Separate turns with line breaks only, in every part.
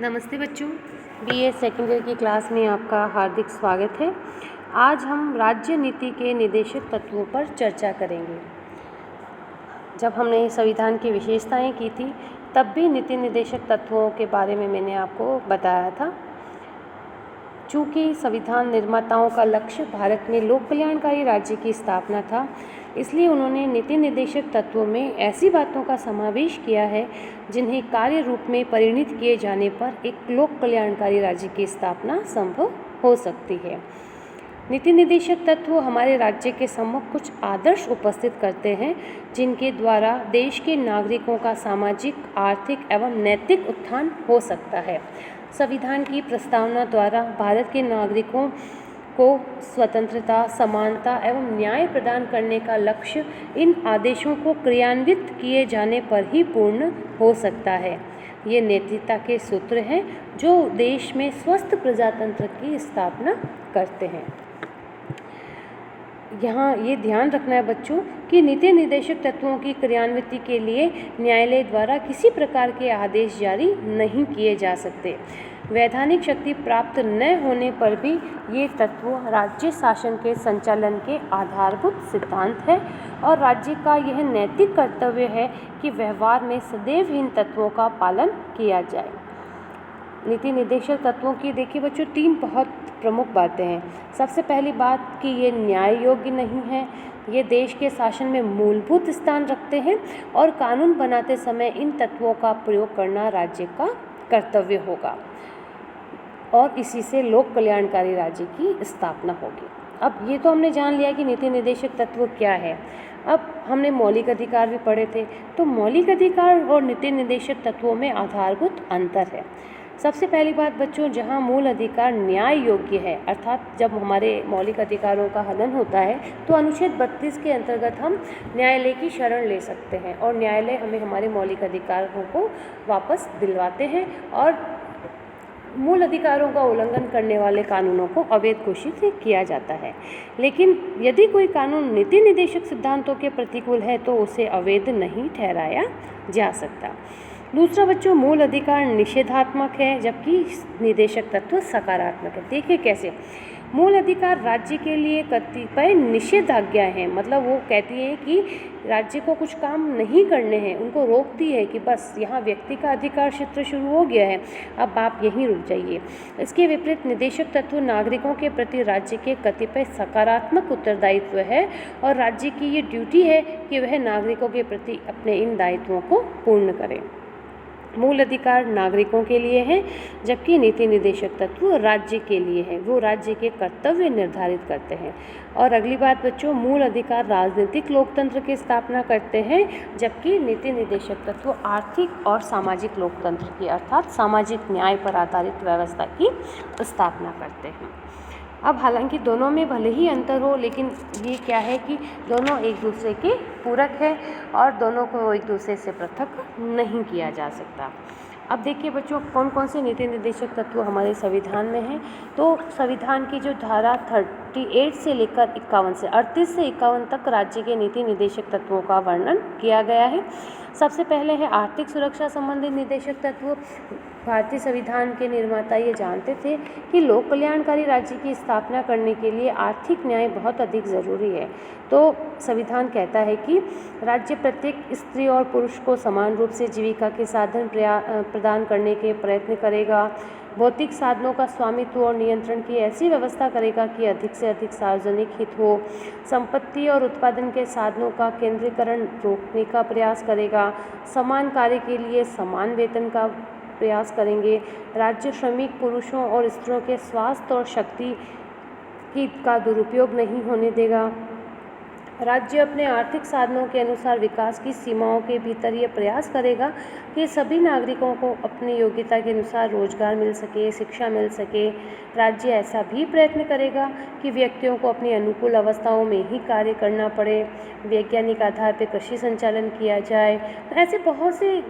नमस्ते बच्चों, BA second year की क्लास में आपका हार्दिक स्वागत है। आज हम राज्य नीति के निदेशक तत्वों पर चर्चा करेंगे। जब हमने संविधान की विशेषताएं की थी तब भी नीति निदेशक तत्वों के बारे में मैंने आपको बताया था। चूँकि संविधान निर्माताओं का लक्ष्य भारत में लोक कल्याणकारी राज्य की स्थापना था, इसलिए उन्होंने नीति निदेशक तत्वों में ऐसी बातों का समावेश किया है जिन्हें कार्य रूप में परिणित किए जाने पर एक लोक कल्याणकारी राज्य की स्थापना संभव हो सकती है। नीति निदेशक तत्व हमारे राज्य के सम्मुख कुछ आदर्श उपस्थित करते हैं जिनके द्वारा देश के नागरिकों का सामाजिक, आर्थिक एवं नैतिक उत्थान हो सकता है। संविधान की प्रस्तावना द्वारा भारत के नागरिकों को स्वतंत्रता, समानता एवं न्याय प्रदान करने का लक्ष्य इन आदेशों को क्रियान्वित किए जाने पर ही पूर्ण हो सकता है। ये नैतिकता के सूत्र हैं जो देश में स्वस्थ प्रजातंत्र की स्थापना करते हैं। यहाँ ये ध्यान रखना है बच्चों कि नीति निदेशक तत्वों की क्रियान्विति के लिए न्यायालय द्वारा किसी प्रकार के आदेश जारी नहीं किए जा सकते। वैधानिक शक्ति प्राप्त न होने पर भी ये तत्व राज्य शासन के संचालन के आधारभूत सिद्धांत है और राज्य का यह नैतिक कर्तव्य है कि व्यवहार में सदैव इन तत्वों का पालन किया जाए। नीति निदेशक तत्वों की देखिए बच्चों तीन बहुत प्रमुख बातें हैं। सबसे पहली बात कि ये न्याय योग्य नहीं है, ये देश के शासन में मूलभूत स्थान रखते हैं और कानून बनाते समय इन तत्वों का प्रयोग करना राज्य का कर्तव्य होगा और इसी से लोक कल्याणकारी राज्य की स्थापना होगी। अब ये तो हमने जान लिया कि नीति निदेशक तत्व क्या है। अब हमने मौलिक अधिकार भी पढ़े थे, तो मौलिक अधिकार और नीति निदेशक तत्वों में आधारभूत अंतर है। सबसे पहली बात बच्चों, जहाँ मूल अधिकार न्याय योग्य है, अर्थात जब हमारे मौलिक अधिकारों का हनन होता है तो अनुच्छेद 32 के अंतर्गत हम न्यायालय की शरण ले सकते हैं और न्यायालय हमें हमारे मौलिक अधिकारों को वापस दिलवाते हैं और मूल अधिकारों का उल्लंघन करने वाले कानूनों को अवैध घोषित किया जाता है। लेकिन यदि कोई कानून नीति निदेशक सिद्धांतों के प्रतिकूल है तो उसे अवैध नहीं ठहराया जा सकता। दूसरा बच्चों, मूल अधिकार निषेधात्मक है जबकि निदेशक तत्व सकारात्मक है। देखिए कैसे, मूल अधिकार राज्य के लिए कतिपय निषेधाज्ञाएं हैं, मतलब वो कहती है कि राज्य को कुछ काम नहीं करने हैं, उनको रोकती है कि बस यहाँ व्यक्ति का अधिकार क्षेत्र शुरू हो गया है, अब आप यहीं रुक जाइए। इसके विपरीत निदेशक तत्व नागरिकों के प्रति राज्य के कतिपय सकारात्मक उत्तरदायित्व है और राज्य की ये ड्यूटी है कि वह नागरिकों के प्रति अपने इन दायित्वों को पूर्ण करें। मूल अधिकार नागरिकों के लिए है जबकि नीति निदेशक तत्व राज्य के लिए है, वो राज्य के कर्तव्य निर्धारित करते हैं। और अगली बात बच्चों, मूल अधिकार राजनीतिक लोकतंत्र की स्थापना करते हैं जबकि नीति निदेशक तत्व आर्थिक और सामाजिक लोकतंत्र की अर्थात सामाजिक न्याय पर आधारित व्यवस्था की स्थापना करते हैं। अब हालांकि दोनों में भले ही अंतर हो, लेकिन ये क्या है कि दोनों एक दूसरे के पूरक है और दोनों को एक दूसरे से पृथक नहीं किया जा सकता। अब देखिए बच्चों, कौन कौन से नीति निदेशक तत्व हमारे संविधान में हैं। तो संविधान की जो धारा 38 से लेकर 51 से 38 से 51 तक राज्य के नीति निदेशक तत्वों का वर्णन किया गया है। सबसे पहले है आर्थिक सुरक्षा संबंधी निदेशक तत्व। भारतीय संविधान के निर्माता ये जानते थे कि लोक कल्याणकारी राज्य की स्थापना करने के लिए आर्थिक न्याय बहुत अधिक ज़रूरी है। तो संविधान कहता है कि राज्य प्रत्येक स्त्री और पुरुष को समान रूप से जीविका के साधन प्रदान करने के प्रयत्न करेगा, भौतिक साधनों का स्वामित्व और नियंत्रण की ऐसी व्यवस्था करेगा कि अधिक से अधिक सार्वजनिक हित हो, संपत्ति और उत्पादन के साधनों का केंद्रीकरण रोकने का प्रयास करेगा, समान कार्य के लिए समान वेतन का प्रयास करेंगे, राज्य श्रमिक पुरुषों और स्त्रियों के स्वास्थ्य और शक्ति का दुरुपयोग नहीं होने देगा, राज्य अपने आर्थिक साधनों के अनुसार विकास की सीमाओं के भीतर ये प्रयास करेगा कि सभी नागरिकों को अपनी योग्यता के अनुसार रोजगार मिल सके, शिक्षा मिल सके। राज्य ऐसा भी प्रयत्न करेगा कि व्यक्तियों को अपनी अनुकूल अवस्थाओं में ही कार्य करना पड़े, वैज्ञानिक आधार पर कृषि संचालन किया जाए। तो ऐसे बहुत से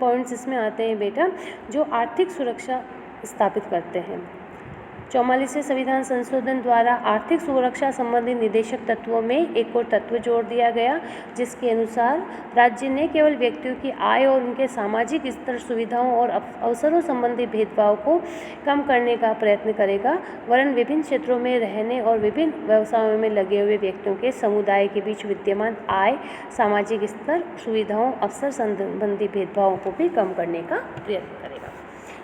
पॉइंट्स इसमें आते हैं बेटा जो आर्थिक सुरक्षा स्थापित करते हैं। 44वें संविधान संशोधन द्वारा आर्थिक सुरक्षा संबंधी निदेशक तत्वों में एक और तत्व जोड़ दिया गया, जिसके अनुसार राज्य न केवल व्यक्तियों की आय और उनके सामाजिक स्तर, सुविधाओं और अवसरों संबंधी भेदभाव को कम करने का प्रयत्न करेगा, वरन विभिन्न क्षेत्रों में रहने और विभिन्न व्यवसायों में लगे हुए व्यक्तियों के समुदाय के बीच विद्यमान आय, सामाजिक स्तर, सुविधाओं, अवसर संबंधी भेदभावों को भी कम करने का प्रयत्न करेगा।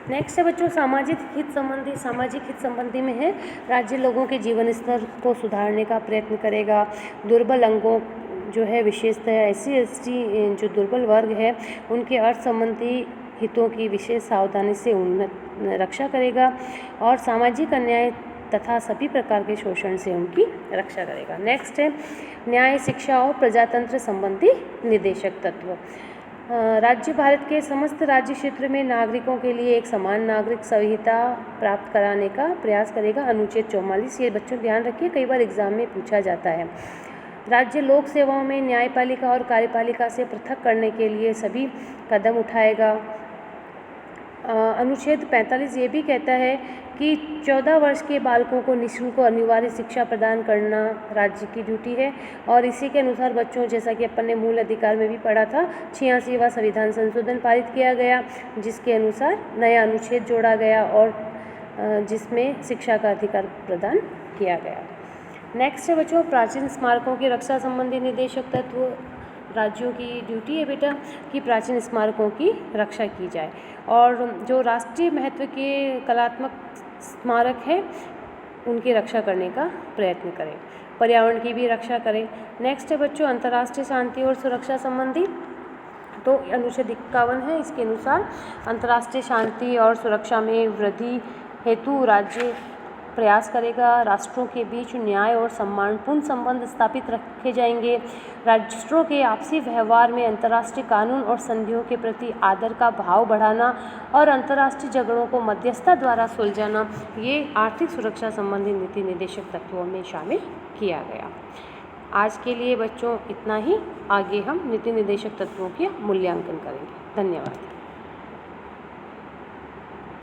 नेक्स्ट है बच्चों सामाजिक हित संबंधी में है राज्य लोगों के जीवन स्तर को सुधारने का प्रयत्न करेगा। दुर्बल अंगों जो है विशेषतः SC/ST जो दुर्बल वर्ग है उनके अर्थ संबंधी हितों की विशेष सावधानी से रक्षा करेगा और सामाजिक अन्याय तथा सभी प्रकार के शोषण से उनकी रक्षा करेगा। नेक्स्ट है न्याय, शिक्षा और प्रजातंत्र संबंधी निदेशक तत्व। राज्य भारत के समस्त राज्य क्षेत्र में नागरिकों के लिए एक समान नागरिक संहिता प्राप्त कराने का प्रयास करेगा। अनुच्छेद 44, ये बच्चों ध्यान रखिए, कई बार एग्जाम में पूछा जाता है। राज्य लोक सेवाओं में न्यायपालिका और कार्यपालिका से पृथक करने के लिए सभी कदम उठाएगा। अनुच्छेद 45 ये भी कहता है कि 14 वर्ष के बालकों को निःशुल्क और अनिवार्य शिक्षा प्रदान करना राज्य की ड्यूटी है और इसी के अनुसार बच्चों, जैसा कि अपन ने मूल अधिकार में भी पढ़ा था, 86वां संविधान संशोधन पारित किया गया, जिसके अनुसार नया अनुच्छेद जोड़ा गया और जिसमें शिक्षा का अधिकार प्रदान किया गया। नेक्स्ट है बच्चों प्राचीन स्मारकों की रक्षा संबंधी निदेशक तत्व। राज्यों की ड्यूटी है बेटा कि प्राचीन स्मारकों की रक्षा की जाए और जो राष्ट्रीय महत्व के कलात्मक स्मारक हैं उनकी रक्षा करने का प्रयत्न करें, पर्यावरण की भी रक्षा करें। नेक्स्ट है बच्चों अंतर्राष्ट्रीय शांति और सुरक्षा संबंधी, तो अनुच्छेद 51 है, इसके अनुसार अंतर्राष्ट्रीय शांति और सुरक्षा में वृद्धि हेतु राज्य प्रयास करेगा। राष्ट्रों के बीच न्याय और सम्मानपूर्ण संबंध स्थापित रखे जाएंगे। राष्ट्रों के आपसी व्यवहार में अंतर्राष्ट्रीय कानून और संधियों के प्रति आदर का भाव बढ़ाना और अंतर्राष्ट्रीय झगड़ों को मध्यस्थता द्वारा सुलझाना, ये आर्थिक सुरक्षा संबंधी नीति निदेशक तत्वों में शामिल किया गया। आज के लिए बच्चों इतना ही, आगे हम नीति निदेशक तत्वों के मूल्यांकन करेंगे। धन्यवाद।